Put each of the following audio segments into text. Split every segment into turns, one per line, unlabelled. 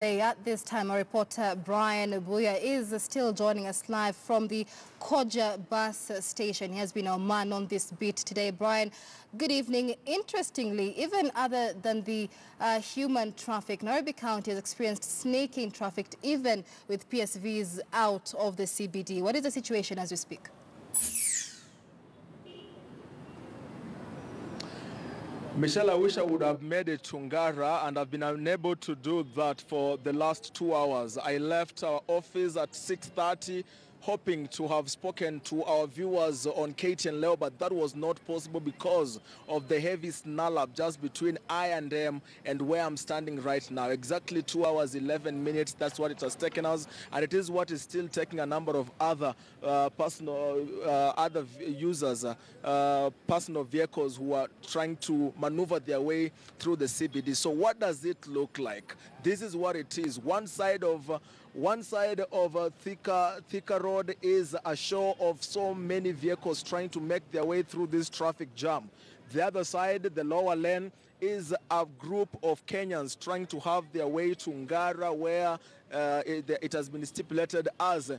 At this time, our reporter Brian Buya is still joining us live from the Koja bus station. He has been our man on this beat today. Brian, good evening. Interestingly, even other than the human traffic, Nairobi County has experienced snaking traffic even with PSVs out of the CBD. What is the situation as we speak?
Michelle, I wish I would have made it to Ngara, and I've been unable to do that for the last 2 hours. I left our office at 6:30, hoping to have spoken to our viewers on KTN Leo, but that was not possible because of the heavy snarl-up just between I and them and where I'm standing right now. Exactly 2 hours, 11 minutes, that's what it has taken us, and it is what is still taking a number of other other users, personal vehicles who are trying to maneuver their way through the CBD. So what does it look like? This is what it is. One side of Thika Road is a show of so many vehicles trying to make their way through this traffic jam. The other side, the lower lane, is a group of Kenyans trying to have their way to Ngara, where it has been stipulated as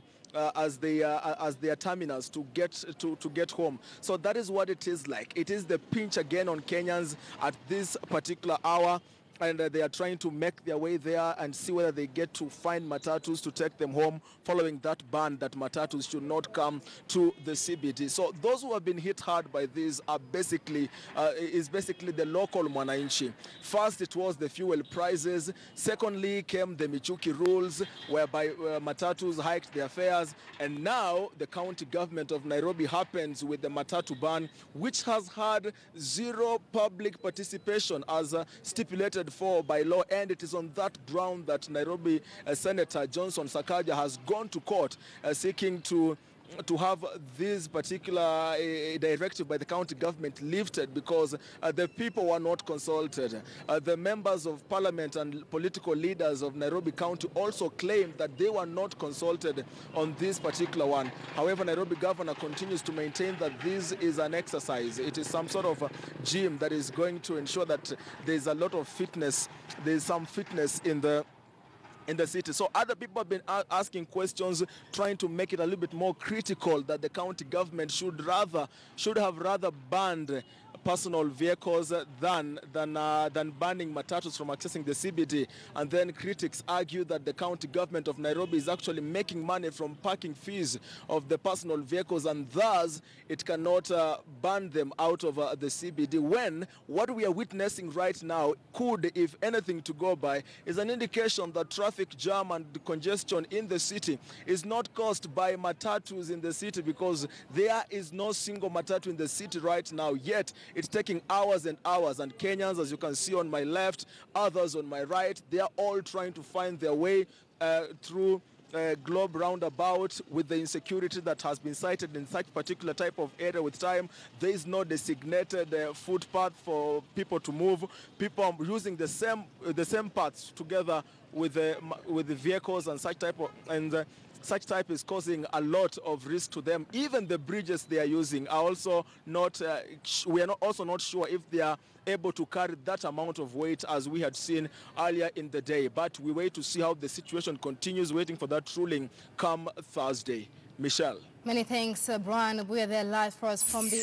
their terminals to get home. So that is what it is like. It is the pinch again on Kenyans at this particular hour, and they are trying to make their way there and see whether they get to find matatus to take them home, following that ban that matatus should not come to the CBD. So those who have been hit hard by this are basically the local mwananchi. First, it was the fuel prices. Secondly, came the Michuki rules, whereby matatus hiked their fares. And now the county government of Nairobi happens with the matatu ban, which has had zero public participation as stipulated for by law, and it is on that ground that Nairobi Senator Johnson Sakaja has gone to court seeking to have this particular directive by the county government lifted, because the people were not consulted. The members of parliament and political leaders of Nairobi County also claimed that they were not consulted on this particular one. However, Nairobi governor continues to maintain that this is an exercise. It is some sort of a gym that is going to ensure that there is a lot of fitness, there is some fitness in the city. So other people have been asking questions, trying to make it a little bit more critical, that the county government should have rather banned personal vehicles than banning matatus from accessing the CBD. And then critics argue that the county government of Nairobi is actually making money from parking fees of the personal vehicles, and thus it cannot ban them out of the CBD, when what we are witnessing right now could, if anything to go by, is an indication that traffic jam and the congestion in the city is not caused by matatus in the city, because there is no single matatu in the city right now, yet it's taking hours and hours. And Kenyans, as you can see on my left, others on my right, they are all trying to find their way through Globe roundabout, with the insecurity that has been cited in such particular type of area. With time, there is no designated footpath for people to move. People are using the same paths together with the vehicles, and such type is causing a lot of risk to them. Even the bridges they are using are also not, we are also not sure if they are able to carry that amount of weight as we had seen earlier in the day. But we wait to see how the situation continues, waiting for that ruling come Thursday. Michelle.
Many thanks, Brian. We are there live for us from the